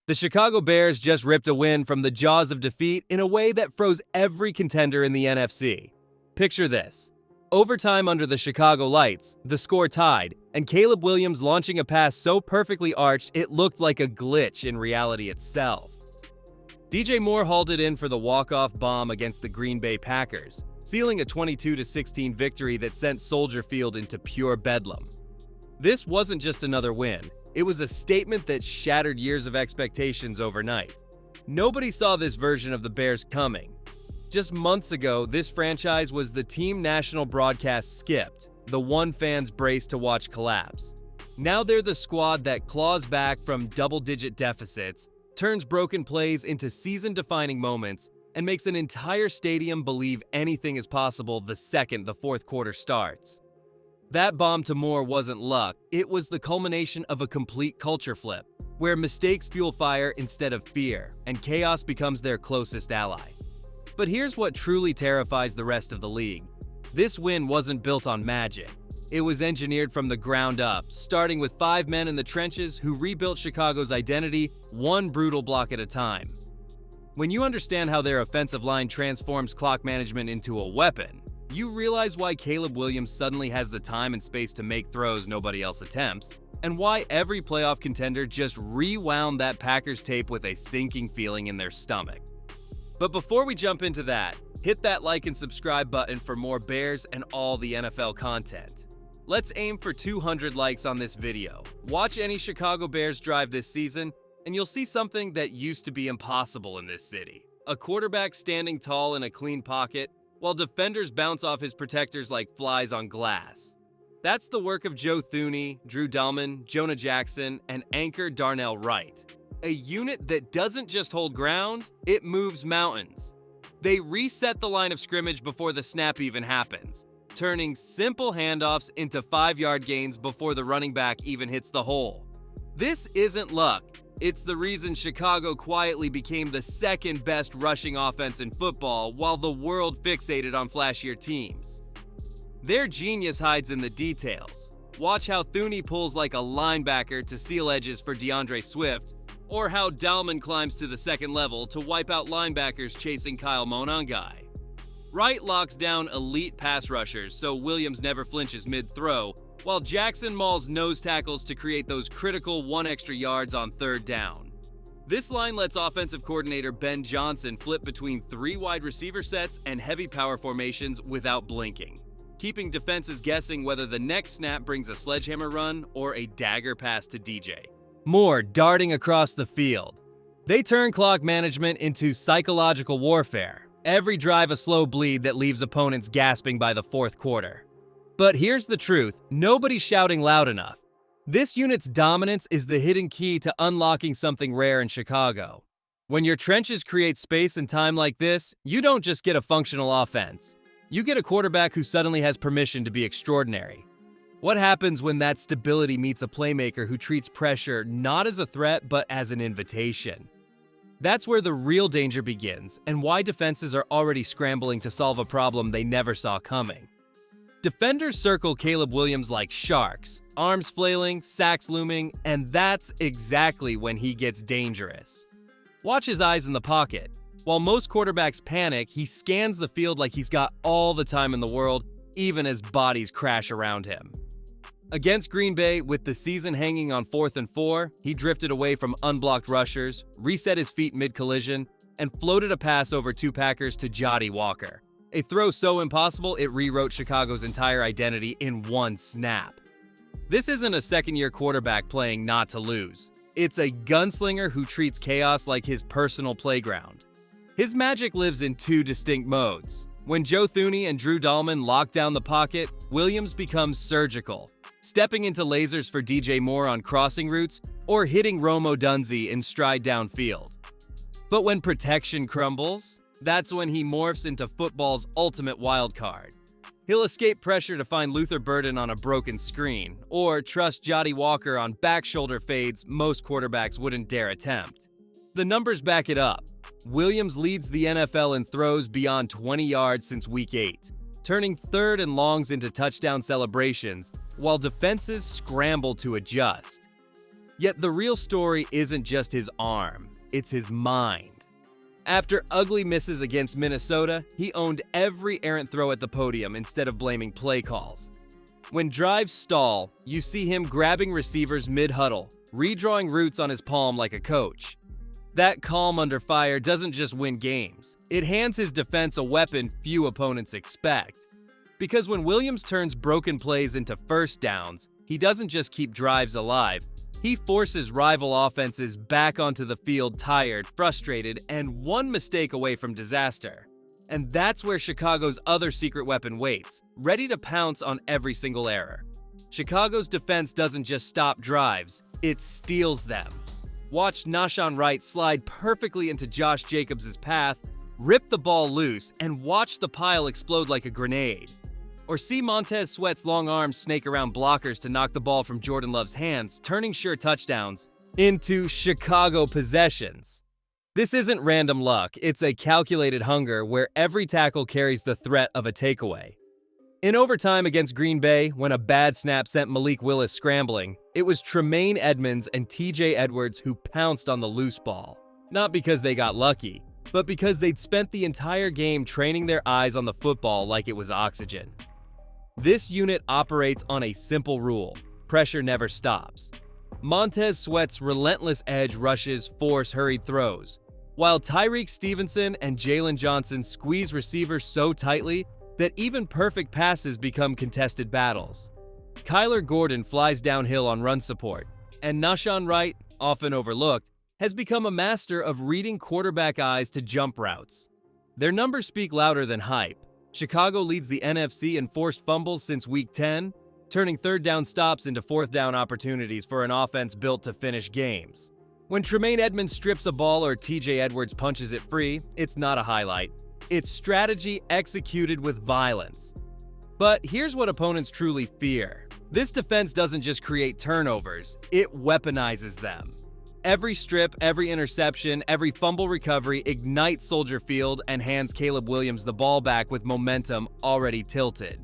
The Chicago Bears just ripped a win from the jaws of defeat in a way that froze every contender in the NFC. Picture this. Overtime under the Chicago lights, the score tied, and Caleb Williams launching a pass so perfectly arched it looked like a glitch in reality itself. DJ Moore hauled it in for the walk-off bomb against the Green Bay Packers, sealing a 22-16 victory that sent Soldier Field into pure bedlam. This wasn't just another win. It was a statement that shattered years of expectations overnight. Nobody saw this version of the Bears coming. Just months ago, this franchise was the team national broadcast skipped, the one fans braced to watch collapse. Now they're the squad that claws back from double-digit deficits, turns broken plays into season-defining moments, and makes an entire stadium believe anything is possible the second the fourth quarter starts. That bomb to Moore wasn't luck, it was the culmination of a complete culture flip, where mistakes fuel fire instead of fear, and chaos becomes their closest ally. But here's what truly terrifies the rest of the league. This win wasn't built on magic. It was engineered from the ground up, starting with 5 men in the trenches who rebuilt Chicago's identity one brutal block at a time. When you understand how their offensive line transforms clock management into a weapon, you realize why Caleb Williams suddenly has the time and space to make throws nobody else attempts, and why every playoff contender just rewound that Packers tape with a sinking feeling in their stomach. But before we jump into that, hit that like and subscribe button for more Bears and all the NFL content. Let's aim for 200 likes on this video. Watch any Chicago Bears drive this season, and you'll see something that used to be impossible in this city. A quarterback standing tall in a clean pocket, while defenders bounce off his protectors like flies on glass. That's the work of Joe Thuney, Drew Dalman, Jonah Jackson, and anchor Darnell Wright. A unit that doesn't just hold ground, it moves mountains. They reset the line of scrimmage before the snap even happens, turning simple handoffs into 5-yard gains before the running back even hits the hole. This isn't luck. It's the reason Chicago quietly became the second best rushing offense in football while the world fixated on flashier teams. Their genius hides in the details. Watch how Thuney pulls like a linebacker to seal edges for DeAndre Swift, or how Dalman climbs to the second level to wipe out linebackers chasing Kyle Monangai. Wright locks down elite pass rushers so Williams never flinches mid-throw, while Jackson mauls nose tackles to create those critical 1 extra yards on third down. This line lets offensive coordinator Ben Johnson flip between 3 wide receiver sets and heavy power formations without blinking, keeping defenses guessing whether the next snap brings a sledgehammer run or a dagger pass to DJ. Moore darting across the field. They turn clock management into psychological warfare. Every drive a slow bleed that leaves opponents gasping by the fourth quarter. But here's the truth, nobody's shouting loud enough. This unit's dominance is the hidden key to unlocking something rare in Chicago. When your trenches create space and time like this, you don't just get a functional offense. You get a quarterback who suddenly has permission to be extraordinary. What happens when that stability meets a playmaker who treats pressure not as a threat but as an invitation? That's where the real danger begins, and why defenses are already scrambling to solve a problem they never saw coming. Defenders circle Caleb Williams like sharks, arms flailing, sacks looming, and that's exactly when he gets dangerous. Watch his eyes in the pocket. While most quarterbacks panic, he scans the field like he's got all the time in the world, even as bodies crash around him. Against Green Bay, with the season hanging on 4th and 4, he drifted away from unblocked rushers, reset his feet mid-collision, and floated a pass over 2 Packers to Jody Walker. A throw so impossible it rewrote Chicago's entire identity in one snap. This isn't a second-year quarterback playing not to lose. It's a gunslinger who treats chaos like his personal playground. His magic lives in 2 distinct modes. When Joe Thuney and Drew Dalman lock down the pocket, Williams becomes surgical, stepping into lasers for DJ Moore on crossing routes or hitting Rome Odunze in stride downfield. But when protection crumbles, that's when he morphs into football's ultimate wildcard. He'll escape pressure to find Luther Burden on a broken screen, or trust Jody Walker on back shoulder fades most quarterbacks wouldn't dare attempt. The numbers back it up. Williams leads the NFL in throws beyond 20 yards since Week 8, turning 3rd and longs into touchdown celebrations, while defenses scramble to adjust. Yet the real story isn't just his arm, it's his mind. After ugly misses against Minnesota, he owned every errant throw at the podium instead of blaming play calls. When drives stall, you see him grabbing receivers mid-huddle, redrawing routes on his palm like a coach. That calm under fire doesn't just win games, it hands his defense a weapon few opponents expect. Because when Williams turns broken plays into first downs, he doesn't just keep drives alive, he forces rival offenses back onto the field tired, frustrated, and one mistake away from disaster. And that's where Chicago's other secret weapon waits, ready to pounce on every single error. Chicago's defense doesn't just stop drives, it steals them. Watch Nahshon Wright slide perfectly into Josh Jacobs' path, rip the ball loose, and watch the pile explode like a grenade. Or see Montez Sweat's long arms snake around blockers to knock the ball from Jordan Love's hands, turning sure touchdowns into Chicago possessions. This isn't random luck, it's a calculated hunger where every tackle carries the threat of a takeaway. In overtime against Green Bay, when a bad snap sent Malik Willis scrambling, it was Tremaine Edmunds and TJ Edwards who pounced on the loose ball. Not because they got lucky, but because they'd spent the entire game training their eyes on the football like it was oxygen. This unit operates on a simple rule: pressure never stops. Montez Sweat's relentless edge rushes force hurried throws, while Tyreek Stevenson and Jalen Johnson squeeze receivers so tightly that even perfect passes become contested battles. Kyler Gordon flies downhill on run support, and Nahshon Wright, often overlooked, has become a master of reading quarterback eyes to jump routes. Their numbers speak louder than hype. Chicago leads the NFC in forced fumbles since Week 10, turning third down stops into fourth down opportunities for an offense built to finish games. When Tremaine Edmunds strips a ball or TJ Edwards punches it free, it's not a highlight. It's strategy executed with violence. But here's what opponents truly fear. This defense doesn't just create turnovers, it weaponizes them. Every strip, every interception, every fumble recovery ignites Soldier Field and hands Caleb Williams the ball back with momentum already tilted.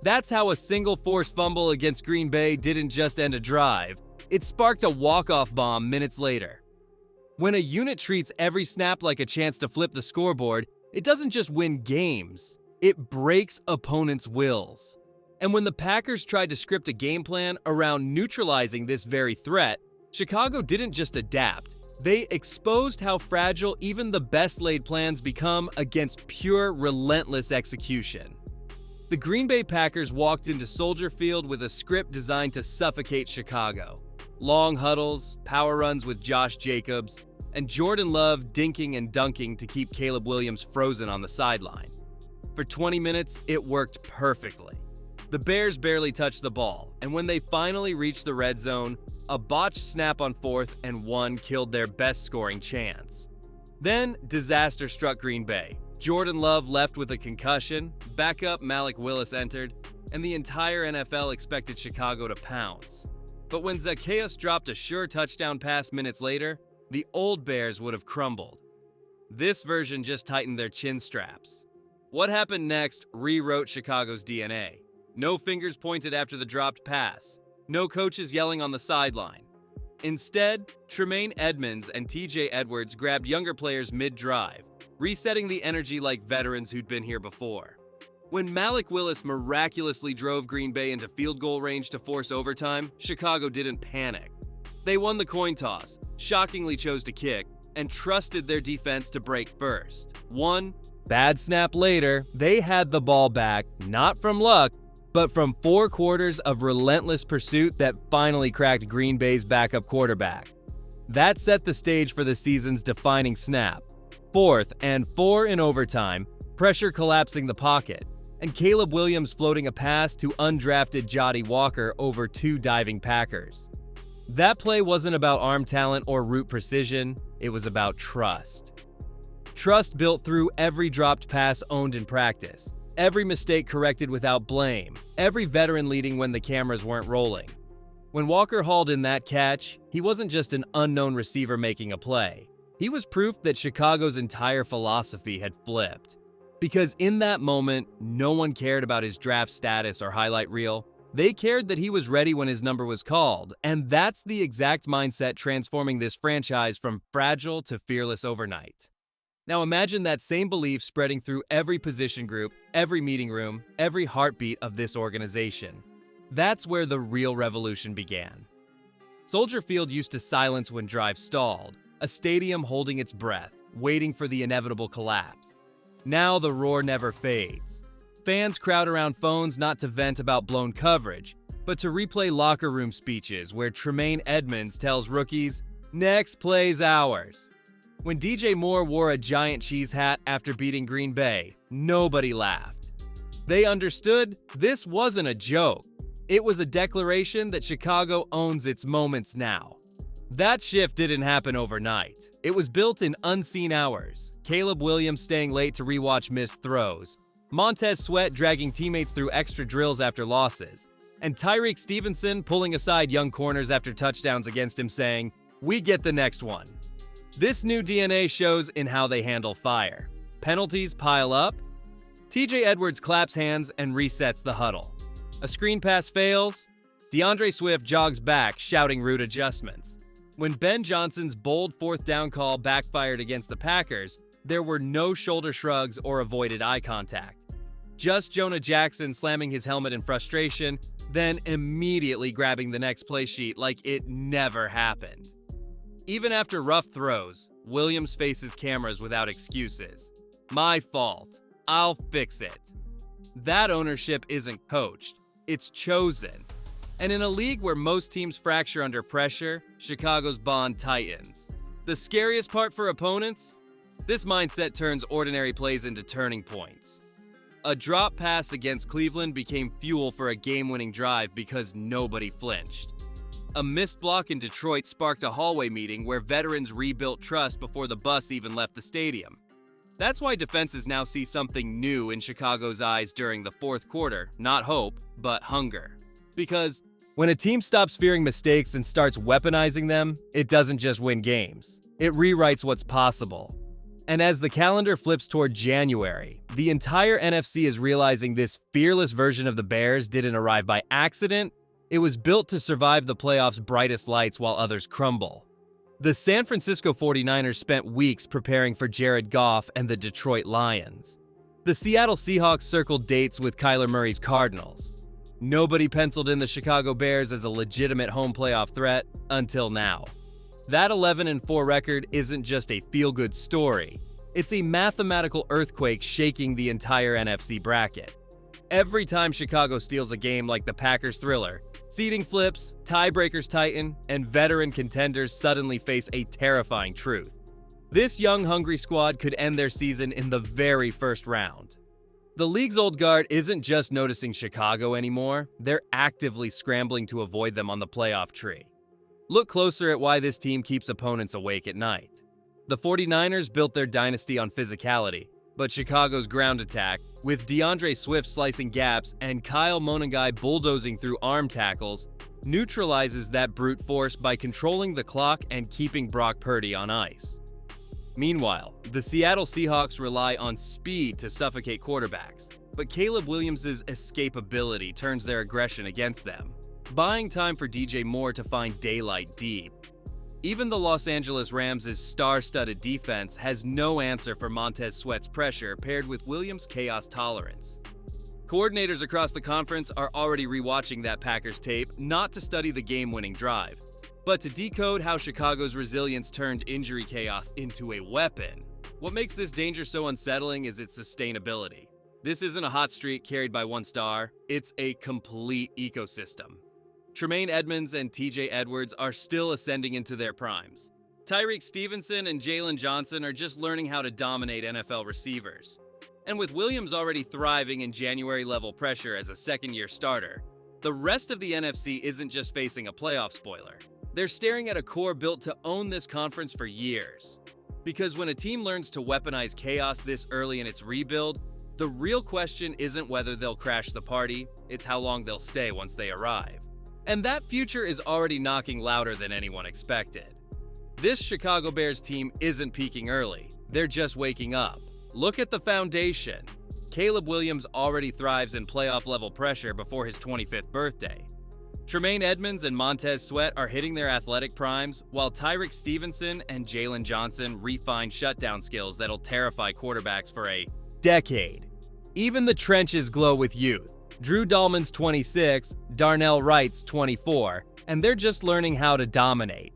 That's how a single forced fumble against Green Bay didn't just end a drive, it sparked a walk-off bomb minutes later. When a unit treats every snap like a chance to flip the scoreboard, it doesn't just win games, it breaks opponents' wills. And when the Packers tried to script a game plan around neutralizing this very threat, Chicago didn't just adapt, they exposed how fragile even the best laid plans become against pure, relentless execution. The Green Bay Packers walked into Soldier Field with a script designed to suffocate Chicago. Long huddles, power runs with Josh Jacobs, and Jordan Love dinking and dunking to keep Caleb Williams frozen on the sideline. For 20 minutes, it worked perfectly. The Bears barely touched the ball, and when they finally reached the red zone, a botched snap on 4th and 1 killed their best scoring chance. Then, disaster struck Green Bay. Jordan Love left with a concussion, backup Malik Willis entered, and the entire NFL expected Chicago to pounce. But when Zacchaeus dropped a sure touchdown pass minutes later, the old Bears would have crumbled. This version just tightened their chin straps. What happened next rewrote Chicago's DNA. No fingers pointed after the dropped pass. No coaches yelling on the sideline. Instead, Tremaine Edmunds and TJ Edwards grabbed younger players mid-drive, resetting the energy like veterans who'd been here before. When Malik Willis miraculously drove Green Bay into field goal range to force overtime, Chicago didn't panic. They won the coin toss, shockingly chose to kick, and trusted their defense to break first. One bad snap later, they had the ball back, not from luck, but from 4 quarters of relentless pursuit that finally cracked Green Bay's backup quarterback. That set the stage for the season's defining snap. 4th and 4 in overtime, pressure collapsing the pocket, and Caleb Williams floating a pass to undrafted Jody Walker over 2 diving Packers. That play wasn't about arm talent or route precision, it was about trust. Trust built through every dropped pass owned in practice. Every mistake corrected without blame, every veteran leading when the cameras weren't rolling. When Walker hauled in that catch, he wasn't just an unknown receiver making a play. He was proof that Chicago's entire philosophy had flipped. Because in that moment, no one cared about his draft status or highlight reel. They cared that he was ready when his number was called, and that's the exact mindset transforming this franchise from fragile to fearless overnight. Now imagine that same belief spreading through every position group, every meeting room, every heartbeat of this organization. That's where the real revolution began. Soldier Field used to silence when drives stalled, a stadium holding its breath, waiting for the inevitable collapse. Now the roar never fades. Fans crowd around phones not to vent about blown coverage, but to replay locker room speeches where Tremaine Edmonds tells rookies, "Next play's ours." When DJ Moore wore a giant cheese hat after beating Green Bay, nobody laughed. They understood this wasn't a joke. It was a declaration that Chicago owns its moments now. That shift didn't happen overnight. It was built in unseen hours. Caleb Williams staying late to rewatch missed throws, Montez Sweat dragging teammates through extra drills after losses, and Tyreek Stevenson pulling aside young corners after touchdowns against him saying, "We get the next one." This new DNA shows in how they handle fire. Penalties pile up. TJ Edwards claps hands and resets the huddle. A screen pass fails. DeAndre Swift jogs back, shouting route adjustments. When Ben Johnson's bold fourth down call backfired against the Packers, there were no shoulder shrugs or avoided eye contact. Just Jonah Jackson slamming his helmet in frustration, then immediately grabbing the next play sheet like it never happened. Even after rough throws, Williams faces cameras without excuses. "My fault. I'll fix it." That ownership isn't coached, it's chosen. And in a league where most teams fracture under pressure, Chicago's bond tightens. The scariest part for opponents? This mindset turns ordinary plays into turning points. A drop pass against Cleveland became fuel for a game-winning drive because nobody flinched. A missed block in Detroit sparked a hallway meeting where veterans rebuilt trust before the bus even left the stadium. That's why defenses now see something new in Chicago's eyes during the fourth quarter, not hope, but hunger. Because when a team stops fearing mistakes and starts weaponizing them, it doesn't just win games. It rewrites what's possible. And as the calendar flips toward January, the entire NFC is realizing this fearless version of the Bears didn't arrive by accident. It was built to survive the playoffs' brightest lights while others crumble. The San Francisco 49ers spent weeks preparing for Jared Goff and the Detroit Lions. The Seattle Seahawks circled dates with Kyler Murray's Cardinals. Nobody penciled in the Chicago Bears as a legitimate home playoff threat until now. That 11-4 record isn't just a feel-good story. It's a mathematical earthquake shaking the entire NFC bracket. Every time Chicago steals a game like the Packers thriller, seeding flips, tiebreakers tighten, and veteran contenders suddenly face a terrifying truth. This young, hungry squad could end their season in the very first round. The league's old guard isn't just noticing Chicago anymore, they're actively scrambling to avoid them on the playoff tree. Look closer at why this team keeps opponents awake at night. The 49ers built their dynasty on physicality, but Chicago's ground attack, with DeAndre Swift slicing gaps and Kyle Monangai bulldozing through arm tackles, neutralizes that brute force by controlling the clock and keeping Brock Purdy on ice. Meanwhile, the Seattle Seahawks rely on speed to suffocate quarterbacks, but Caleb Williams' escapability turns their aggression against them, buying time for DJ Moore to find daylight deep. Even the Los Angeles Rams' star-studded defense has no answer for Montez Sweat's pressure paired with Williams' chaos tolerance. Coordinators across the conference are already rewatching that Packers tape not to study the game-winning drive, but to decode how Chicago's resilience turned injury chaos into a weapon. What makes this danger so unsettling is its sustainability. This isn't a hot streak carried by one star, it's a complete ecosystem. Tremaine Edmonds and TJ Edwards are still ascending into their primes. Tyreek Stevenson and Jalen Johnson are just learning how to dominate NFL receivers. And with Williams already thriving in January-level pressure as a second-year starter, the rest of the NFC isn't just facing a playoff spoiler. They're staring at a core built to own this conference for years. Because when a team learns to weaponize chaos this early in its rebuild, the real question isn't whether they'll crash the party, it's how long they'll stay once they arrive. And that future is already knocking louder than anyone expected. This Chicago Bears team isn't peaking early, they're just waking up. Look at the foundation. Caleb Williams already thrives in playoff-level pressure before his 25th birthday. Tremaine Edmonds and Montez Sweat are hitting their athletic primes, while Tyreek Stevenson and Jalen Johnson refine shutdown skills that'll terrify quarterbacks for a decade. Even the trenches glow with youth. Drew Dahlman's 26, Darnell Wright's 24, and they're just learning how to dominate.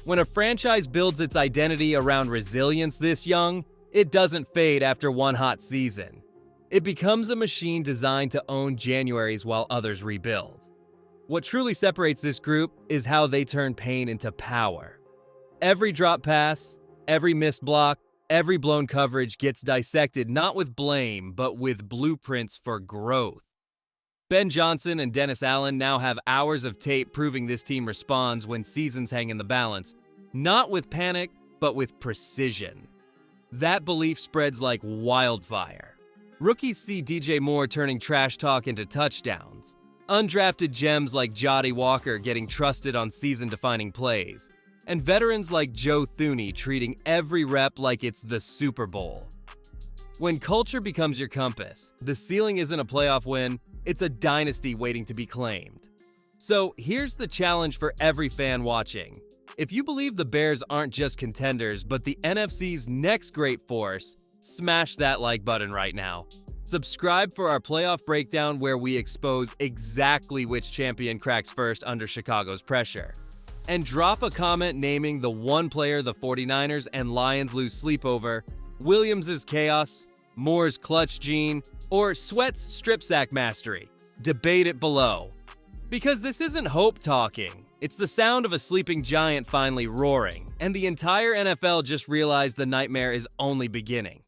When a franchise builds its identity around resilience this young, it doesn't fade after one hot season. It becomes a machine designed to own Januaries while others rebuild. What truly separates this group is how they turn pain into power. Every drop pass, every missed block, every blown coverage gets dissected not with blame, but with blueprints for growth. Ben Johnson and Dennis Allen now have hours of tape proving this team responds when seasons hang in the balance, not with panic, but with precision. That belief spreads like wildfire. Rookies see DJ Moore turning trash talk into touchdowns. Undrafted gems like Jody Walker getting trusted on season-defining plays. And veterans like Joe Thuney treating every rep like it's the Super Bowl. When culture becomes your compass, the ceiling isn't a playoff win, it's a dynasty waiting to be claimed. So here's the challenge for every fan watching. If you believe the Bears aren't just contenders, but the NFC's next great force, smash that like button right now. Subscribe for our playoff breakdown where we expose exactly which champion cracks first under Chicago's pressure. And drop a comment naming the one player the 49ers and Lions lose sleep over, Williams' chaos, Moore's clutch gene, or Sweat's strip sack mastery. Debate it below. Because this isn't hope talking. It's the sound of a sleeping giant finally roaring, and the entire NFL just realized the nightmare is only beginning.